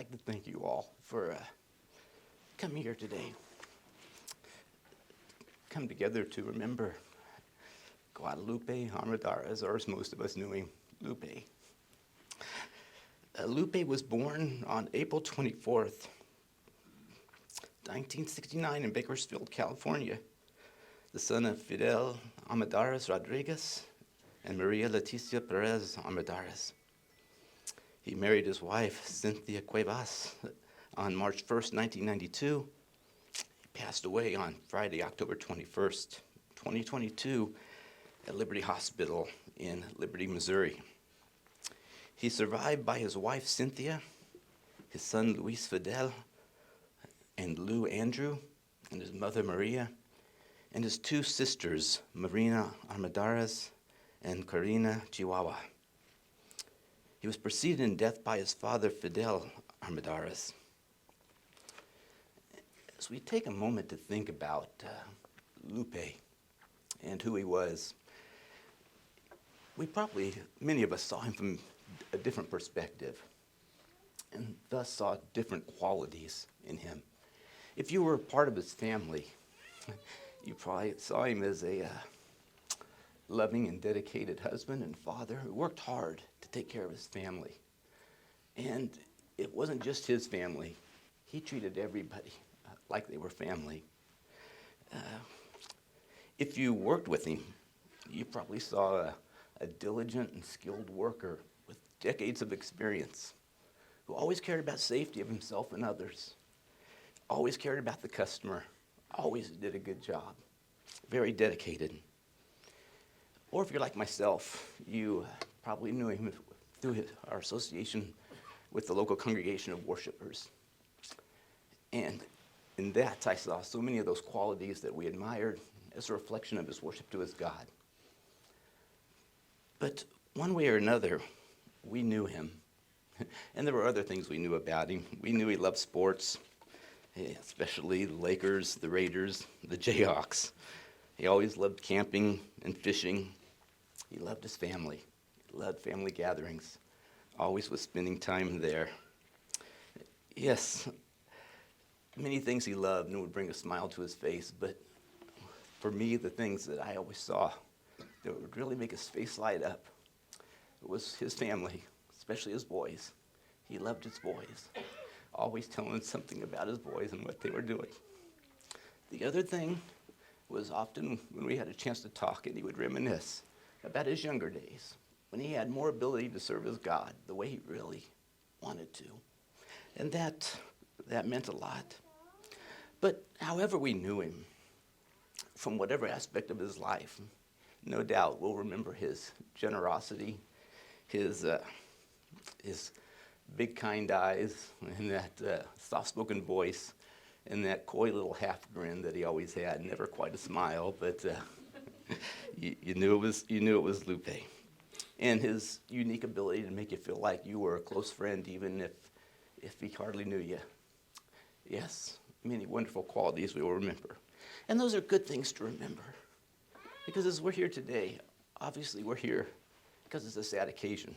like to thank you all for coming here today. Come together to remember Lupe Armendariz, or as most of us knew him, Lupe. Lupe was born on April 24th, 1969 in Bakersfield, California, the son of Fidel Armendariz Rodriguez and Maria Leticia Perez Armendariz. He married his wife, Cynthia Cuevas, on March 1st, 1992. He passed away on Friday, October 21st, 2022, at Liberty Hospital in Liberty, Missouri. He's survived by his wife, Cynthia, his son, Luis Fidel, and Lou Andrew, and his mother, Maria, and his two sisters, Marina Armendariz and Karina Chihuahua. He was preceded in death by his father, Fidel Armendariz. As we take a moment to think about Lupe and who he was, many of us saw him from a different perspective and thus saw different qualities in him. If you were a part of his family, you probably saw him as a loving and dedicated husband and father who worked hard to take care of his family. And it wasn't just his family. He treated everybody like they were family. If you worked with him, you probably saw a diligent and skilled worker with decades of experience who always cared about safety of himself and others, always cared about the customer, always did a good job, very dedicated. Or if you're like myself, you probably knew him through our association with the local congregation of worshipers. And in that, I saw so many of those qualities that we admired as a reflection of his worship to his God. But one way or another, we knew him. And there were other things we knew about him. We knew he loved sports, especially the Lakers, the Raiders, the Jayhawks. He always loved camping and fishing. He loved his family. He loved family gatherings. Always was spending time there. Yes, many things he loved and would bring a smile to his face, but for me, the things that I always saw that would really make his face light up, it was his family, especially his boys. He loved his boys, always telling something about his boys and what they were doing. The other thing was often when we had a chance to talk and he would reminisce about his younger days, when he had more ability to serve his God the way he really wanted to. And that meant a lot. But however we knew him, from whatever aspect of his life, no doubt we'll remember his generosity, his big kind eyes, and that soft-spoken voice, and that coy little half grin that he always had. Never quite a smile, but you knew it was Lupe. And his unique ability to make you feel like you were a close friend, even if he hardly knew you. Yes, many wonderful qualities we will remember. And those are good things to remember. Because as we're here today, obviously we're here because it's a sad occasion.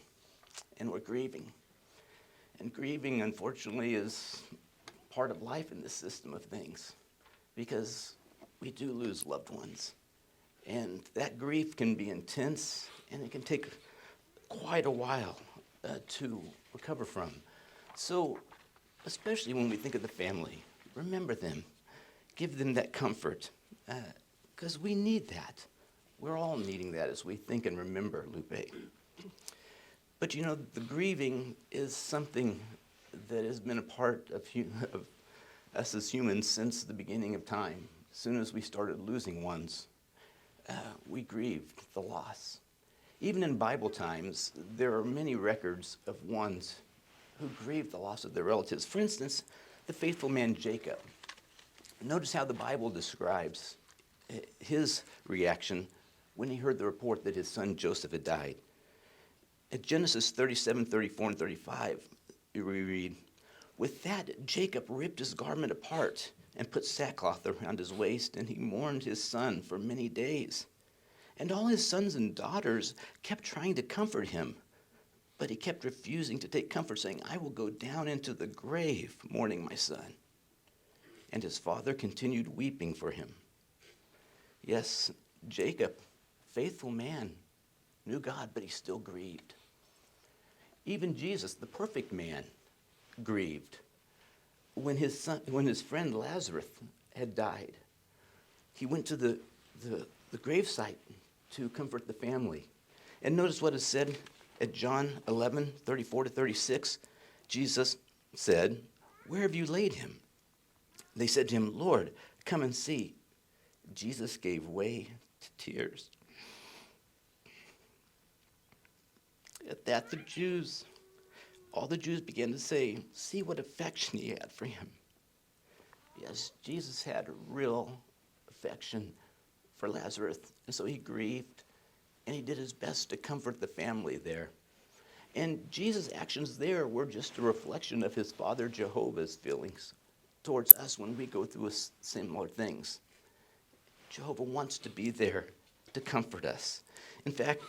And we're grieving. And grieving, unfortunately, is part of life in this system of things. Because we do lose loved ones. And that grief can be intense, and it can take quite a while to recover from. So, especially when we think of the family, remember them. Give them that comfort, because we need that. We're all needing that as we think and remember Lupe. But you know, the grieving is something that has been a part of us as humans since the beginning of time. As soon as we started losing ones, we grieved the loss. Even in Bible times, there are many records of ones who grieved the loss of their relatives. For instance, the faithful man Jacob. Notice how the Bible describes his reaction when he heard the report that his son Joseph had died. At Genesis 37, 34, and 35, we read, "With that, Jacob ripped his garment apart and put sackcloth around his waist, and he mourned his son for many days. And all his sons and daughters kept trying to comfort him, But he kept refusing to take comfort, saying, I will go down into the grave mourning my son. And his father continued weeping for him. Yes, Jacob, faithful man, knew God, but he still grieved. Even Jesus, the perfect man, grieved. When his friend Lazarus had died, he went to the gravesite to comfort the family. And notice what is said at John 11:34-36. Jesus said, where have you laid him? They said to him, Lord, come and see. Jesus gave way to tears. At that, all the Jews began to say, see what affection he had for him. Yes, Jesus had a real affection for Lazarus, and so he grieved, and he did his best to comfort the family there. And Jesus' actions there were just a reflection of his father Jehovah's feelings towards us when we go through similar things. Jehovah wants to be there to comfort us. In fact,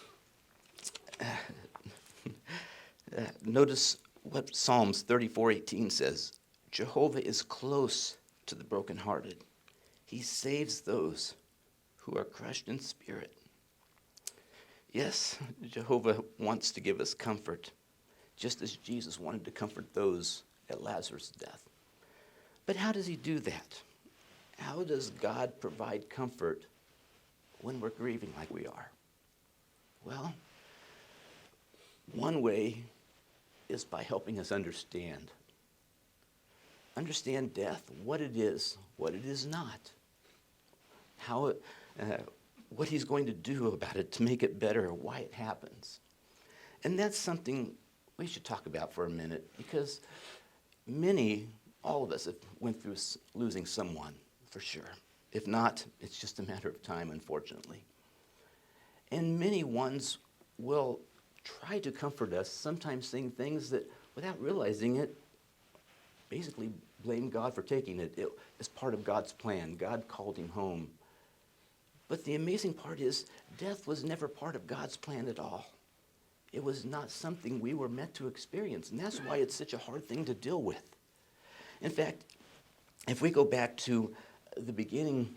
notice what Psalms 34:18 says. Jehovah is close to the brokenhearted. He saves those who are crushed in spirit. Yes, Jehovah wants to give us comfort, just as Jesus wanted to comfort those at Lazarus' death. But how does he do that? How does God provide comfort when we're grieving like we are? Well, one way is by helping us understand. Understand death, what it is not. What he's going to do about it to make it better, why it happens. And that's something we should talk about for a minute, because all of us have went through losing someone, for sure. If not, it's just a matter of time, unfortunately. And many ones will try to comfort us, sometimes saying things that, without realizing it, basically blame God for taking it. It is part of God's plan. God called him home. But the amazing part is, death was never part of God's plan at all. It was not something we were meant to experience, and that's why it's such a hard thing to deal with. In fact, if we go back to the beginning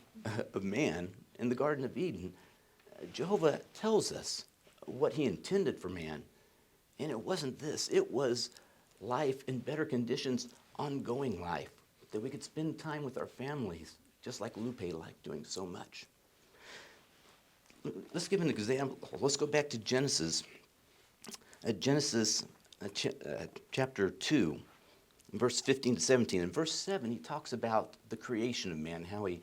of man in the Garden of Eden, Jehovah tells us what he intended for man, and it wasn't this. It was life in better conditions, ongoing life, that we could spend time with our families, just like Lupe liked doing so much. Let's give an example. Let's go back to Genesis. Chapter 2, verse 15-17. In verse 7, he talks about the creation of man, how he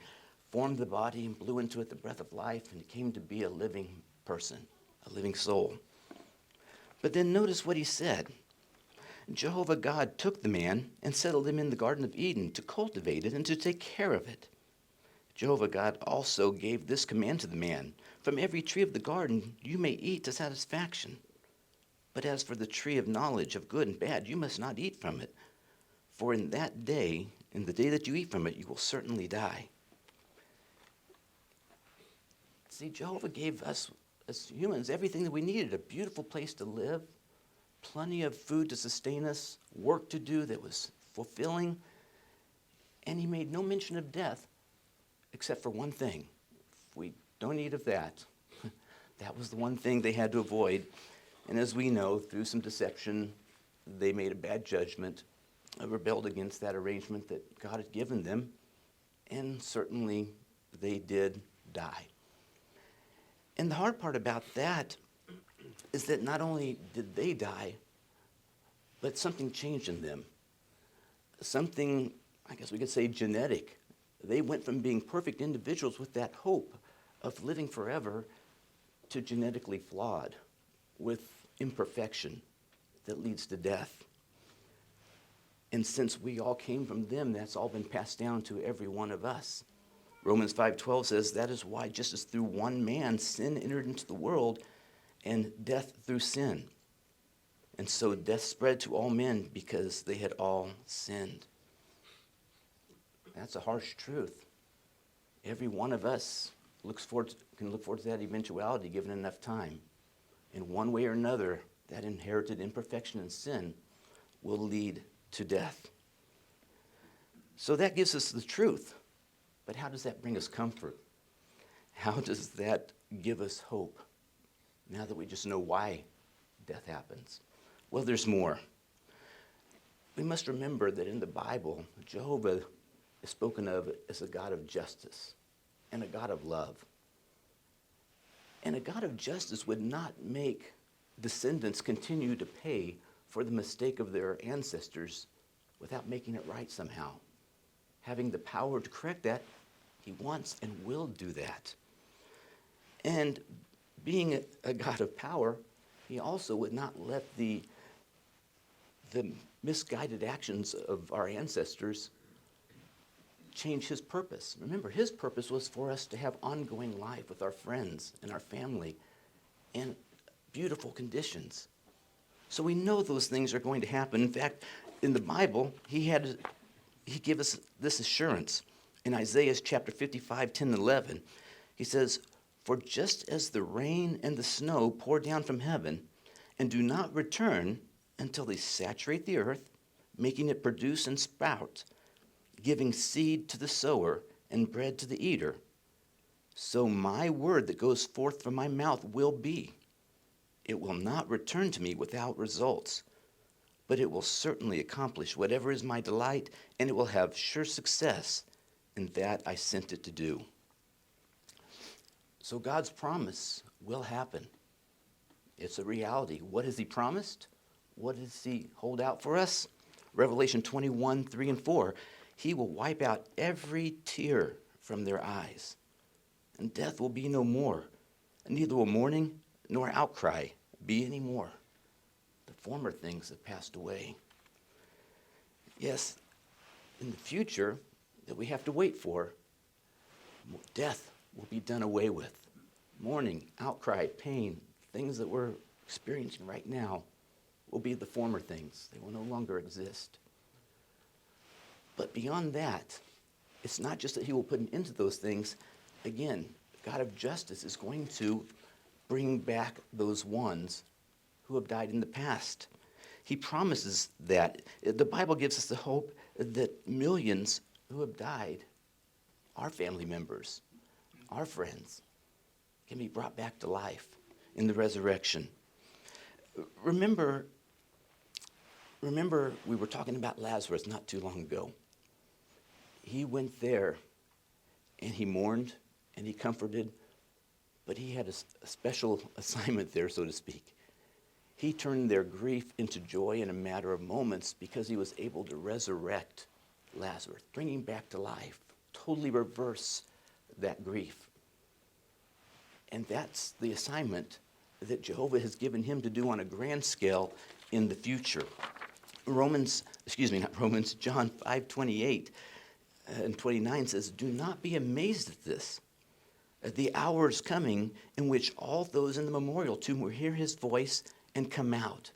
formed the body and blew into it the breath of life, and it came to be a living person, a living soul. But then notice what he said. Jehovah God took the man and settled him in the Garden of Eden to cultivate it and to take care of it. Jehovah God also gave this command to the man, from every tree of the garden you may eat to satisfaction. But as for the tree of knowledge of good and bad, you must not eat from it. For in the day that you eat from it, you will certainly die. See, Jehovah gave us as humans everything that we needed, a beautiful place to live, plenty of food to sustain us, work to do that was fulfilling, and he made no mention of death except for one thing. If we don't eat of that, that was the one thing they had to avoid. And as we know, through some deception, they made a bad judgment, rebelled against that arrangement that God had given them, and certainly they did die. And the hard part about that is that not only did they die, but something changed in them. Something, I guess we could say, genetic. They went from being perfect individuals with that hope of living forever to genetically flawed with imperfection that leads to death. And since we all came from them, that's all been passed down to every one of us. Romans 5:12 says, that is why just as through one man sin entered into the world, and death through sin. And so death spread to all men because they had all sinned. That's a harsh truth. Every one of us can look forward to that eventuality given enough time. In one way or another, that inherited imperfection and sin, will lead to death. So that gives us the truth. But how does that bring us comfort? How does that give us hope now that we just know why death happens? Well, there's more. We must remember that in the Bible, Jehovah is spoken of as a God of justice and a God of love. And a God of justice would not make descendants continue to pay for the mistake of their ancestors without making it right somehow. Having the power to correct that, he wants and will do that. And being a God of power, he also would not let the misguided actions of our ancestors change his purpose. Remember, his purpose was for us to have ongoing life with our friends and our family in beautiful conditions. So we know those things are going to happen. In fact, in the Bible, he gave us this assurance. In Isaiah chapter 55, 10 and 11, he says, "For just as the rain and the snow pour down from heaven and do not return until they saturate the earth, making it produce and sprout, giving seed to the sower and bread to the eater, so my word that goes forth from my mouth will be. It will not return to me without results, but it will certainly accomplish whatever is my delight, and it will have sure success in that I sent it to do." So God's promise will happen. It's a reality. What has he promised? What does he hold out for us? Revelation 21, 3 and 4. He will wipe out every tear from their eyes, and death will be no more, and neither will mourning nor outcry be any more. The former things have passed away. Yes, in the future that we have to wait for, death will be done away with. Mourning, outcry, pain, things that we're experiencing right now will be the former things. They will no longer exist. But beyond that, it's not just that he will put an end to those things. Again, God of justice is going to bring back those ones who have died in the past. He promises that. The Bible gives us the hope that millions who have died, our family members, our friends, can be brought back to life in the resurrection. Remember we were talking about Lazarus not too long ago. He went there and he mourned and he comforted, but he had a special assignment there, so to speak. He turned their grief into joy in a matter of moments because he was able to resurrect Lazarus, bring him back to life, totally reverse that grief. And that's the assignment that Jehovah has given him to do on a grand scale in the future. John 5:28 and 29 says, "Do not be amazed at this. The hour is coming in which all those in the memorial tomb will hear his voice and come out."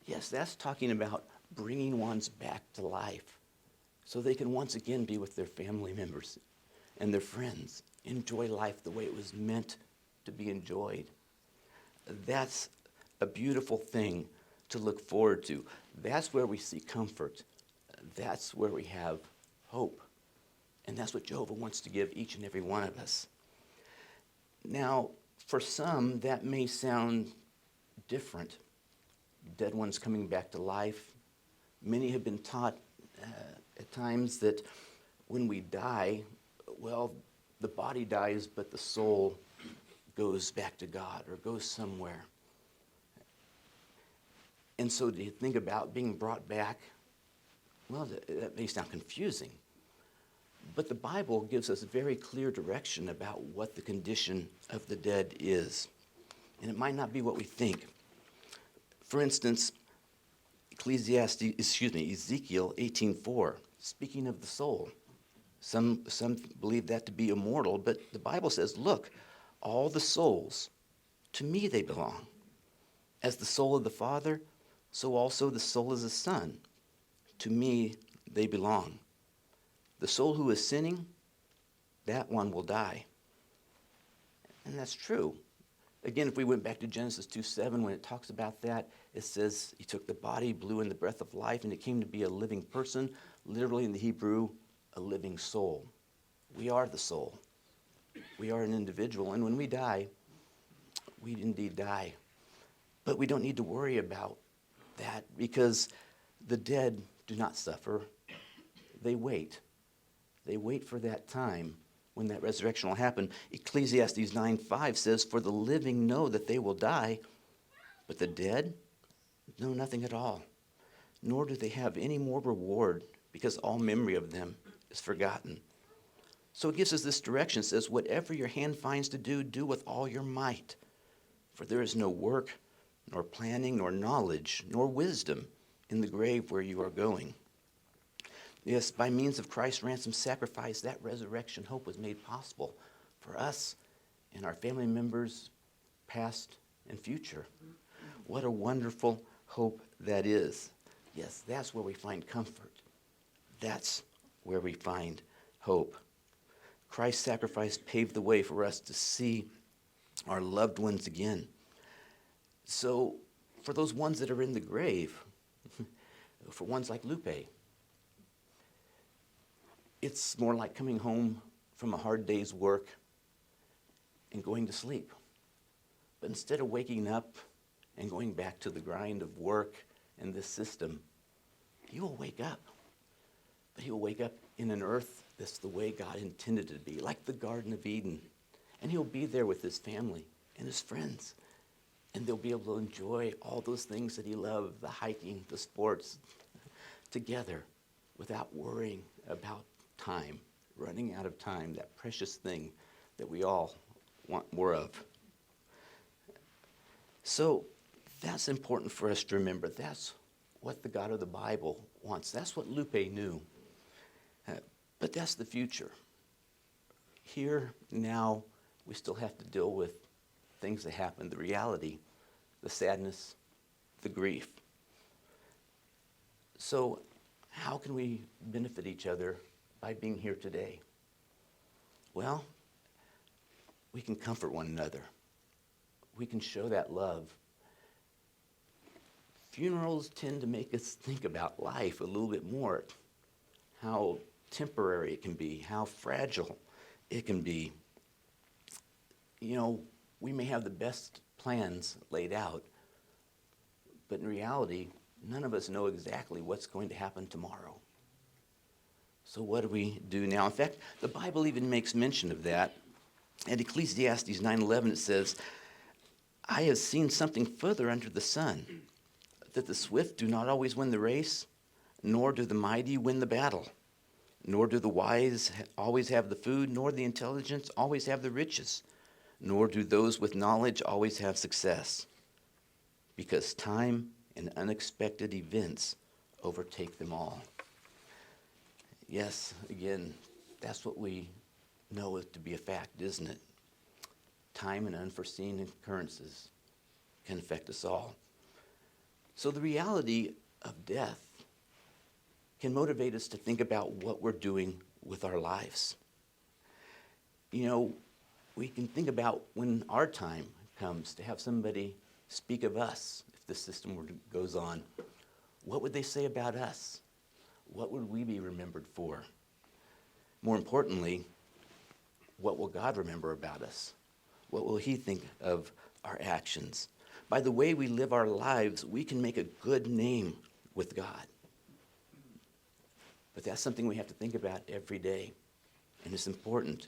Yes, that's talking about bringing ones back to life so they can once again be with their family members and their friends, enjoy life the way it was meant to be enjoyed. That's a beautiful thing to look forward to. That's where we see comfort. That's where we have hope. And that's what Jehovah wants to give each and every one of us. Now, for some, that may sound different. Dead ones coming back to life. Many have been taught at times that when we die, well, the body dies, but the soul goes back to God or goes somewhere. And so to think about being brought back, well, that may sound confusing. But the Bible gives us very clear direction about what the condition of the dead is. And it might not be what we think. For instance, Ezekiel 18:4, speaking of the soul. Some believe that to be immortal, but the Bible says, "Look, all the souls, to me they belong. As the soul of the Father, so also the soul of the Son. To me they belong. The soul who is sinning, that one will die." And that's true. Again, if we went back to Genesis 2:7, when it talks about that, it says he took the body, blew in the breath of life, and it came to be a living person, literally in the Hebrew, a living soul. We are the soul. We are an individual, and when we die, we indeed die. But we don't need to worry about that because the dead do not suffer. They wait. They wait for that time when that resurrection will happen. Ecclesiastes 9:5 says, "For the living know that they will die, but the dead know nothing at all, nor do they have any more reward, because all memory of them is forgotten." So it gives us this direction. It says, "Whatever your hand finds to do, do with all your might. For there is no work, nor planning, nor knowledge, nor wisdom in the grave where you are going." Yes, by means of Christ's ransom sacrifice, that resurrection hope was made possible for us and our family members, past and future. What a wonderful hope that is. Yes, that's where we find comfort. That's where we find hope. Christ's sacrifice paved the way for us to see our loved ones again. So for those ones that are in the grave, for ones like Lupe, it's more like coming home from a hard day's work and going to sleep. But instead of waking up and going back to the grind of work and this system, he will wake up. But he will wake up in an earth that's the way God intended it to be, like the Garden of Eden. And he'll be there with his family and his friends. And they'll be able to enjoy all those things that he loved, the hiking, the sports, together without worrying about time, running out of time, that precious thing that we all want more of. So that's important for us to remember. That's what the God of the Bible wants. That's what Lupe knew. But that's the future. Here, now, we still have to deal with things that happen, the reality, the sadness, the grief. So how can we benefit each other by being here today? Well, we can comfort one another. We can show that love. Funerals tend to make us think about life a little bit more, how temporary it can be, how fragile it can be. You know, we may have the best plans laid out, but in reality, none of us know exactly what's going to happen tomorrow. So what do we do now? In fact, the Bible even makes mention of that. At Ecclesiastes 9:11 it says, "I have seen something further under the sun, that the swift do not always win the race, nor do the mighty win the battle, nor do the wise always have the food, nor the intelligent always have the riches, nor do those with knowledge always have success, because time and unexpected events overtake them all." Yes, again, that's what we know it to be a fact, isn't it? Time and unforeseen occurrences can affect us all. So the reality of death can motivate us to think about what we're doing with our lives. You know, we can think about when our time comes to have somebody speak of us, if the system goes on. What would they say about us? What would we be remembered for? More importantly, what will God remember about us? What will he think of our actions? By the way we live our lives, we can make a good name with God. But that's something we have to think about every day, and it's important.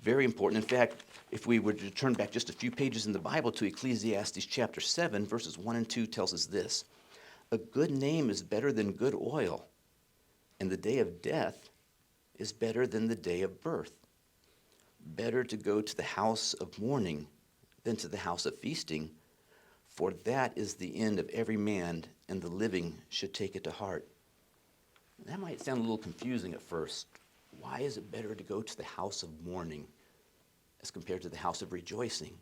Very important. In fact, if we were to turn back just a few pages in the Bible to Ecclesiastes chapter 7, verses 1 and 2 tells us this: "A good name is better than good oil, and the day of death is better than the day of birth. Better to go to the house of mourning than to the house of feasting, for that is the end of every man, and the living should take it to heart." That might sound a little confusing at first. Why is it better to go to the house of mourning as compared to the house of rejoicing?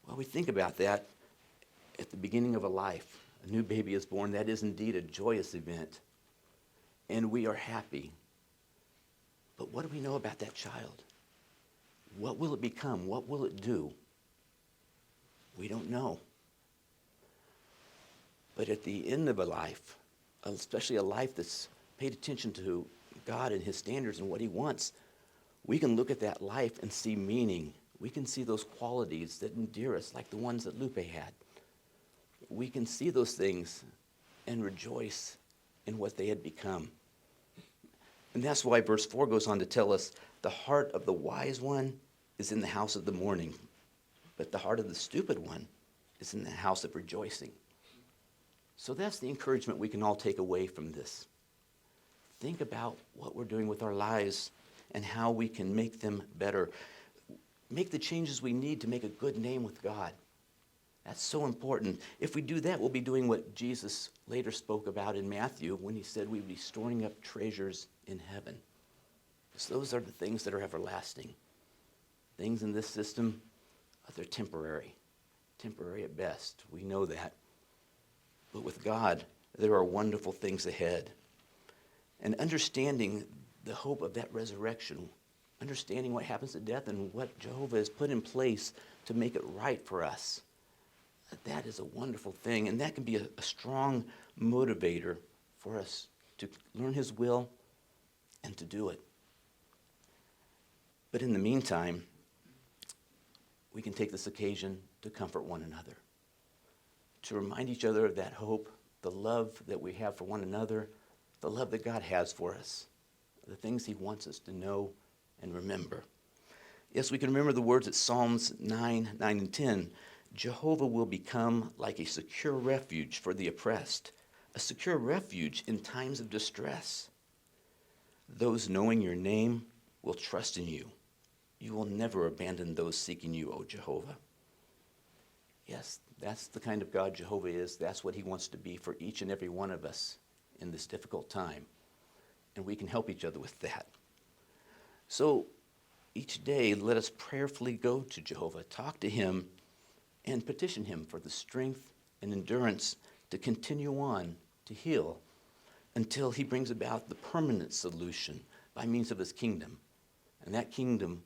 Well, we think about that at the beginning of a life. A new baby is born. That is indeed a joyous event, and we are happy. But what do we know about that child? What will it become? What will it do? We don't know. But at the end of a life, especially a life that's paid attention to God and his standards and what he wants, we can look at that life and see meaning. We can see those qualities that endear us, like the ones that Lupe had. We can see those things and rejoice in what they had become. And that's why verse 4 goes on to tell us, the heart of the wise one is in the house of the mourning, but the heart of the stupid one is in the house of rejoicing. So that's the encouragement we can all take away from this. Think about what we're doing with our lives and how we can make them better. Make the changes we need to make a good name with God. That's so important. If we do that, we'll be doing what Jesus later spoke about in Matthew when he said we'd be storing up treasures in heaven. Because those are the things that are everlasting. Things in this system, they're temporary. Temporary at best. We know that. But with God, there are wonderful things ahead. And understanding the hope of that resurrection, understanding what happens at death and what Jehovah has put in place to make it right for us, that is a wonderful thing. And that can be a strong motivator for us to learn his will and to do it. But in the meantime, we can take this occasion to comfort one another, to remind each other of that hope, the love that we have for one another, the love that God has for us, the things he wants us to know and remember. Yes, we can remember the words at Psalms 9 and 10. Jehovah will become like a secure refuge for the oppressed, a secure refuge in times of distress. Those knowing your name will trust in you. You will never abandon those seeking you, O Jehovah. Yes, that's the kind of God Jehovah is. That's what he wants to be for each and every one of us in this difficult time. And we can help each other with that. So each day, let us prayerfully go to Jehovah, talk to him, and petition him for the strength and endurance to continue on to heal until he brings about the permanent solution by means of his kingdom. And that kingdom,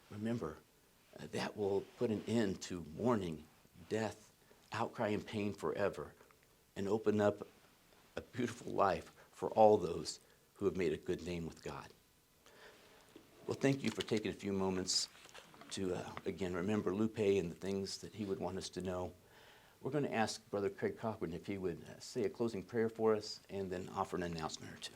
remember, that will put an end to mourning, death, outcry, and pain forever, and open up a beautiful life for all those who have made a good name with God. Well, thank you for taking a few moments to, again, remember Lupe and the things that he would want us to know. We're going to ask Brother Craig Cochran if he would say a closing prayer for us and then offer an announcement or two.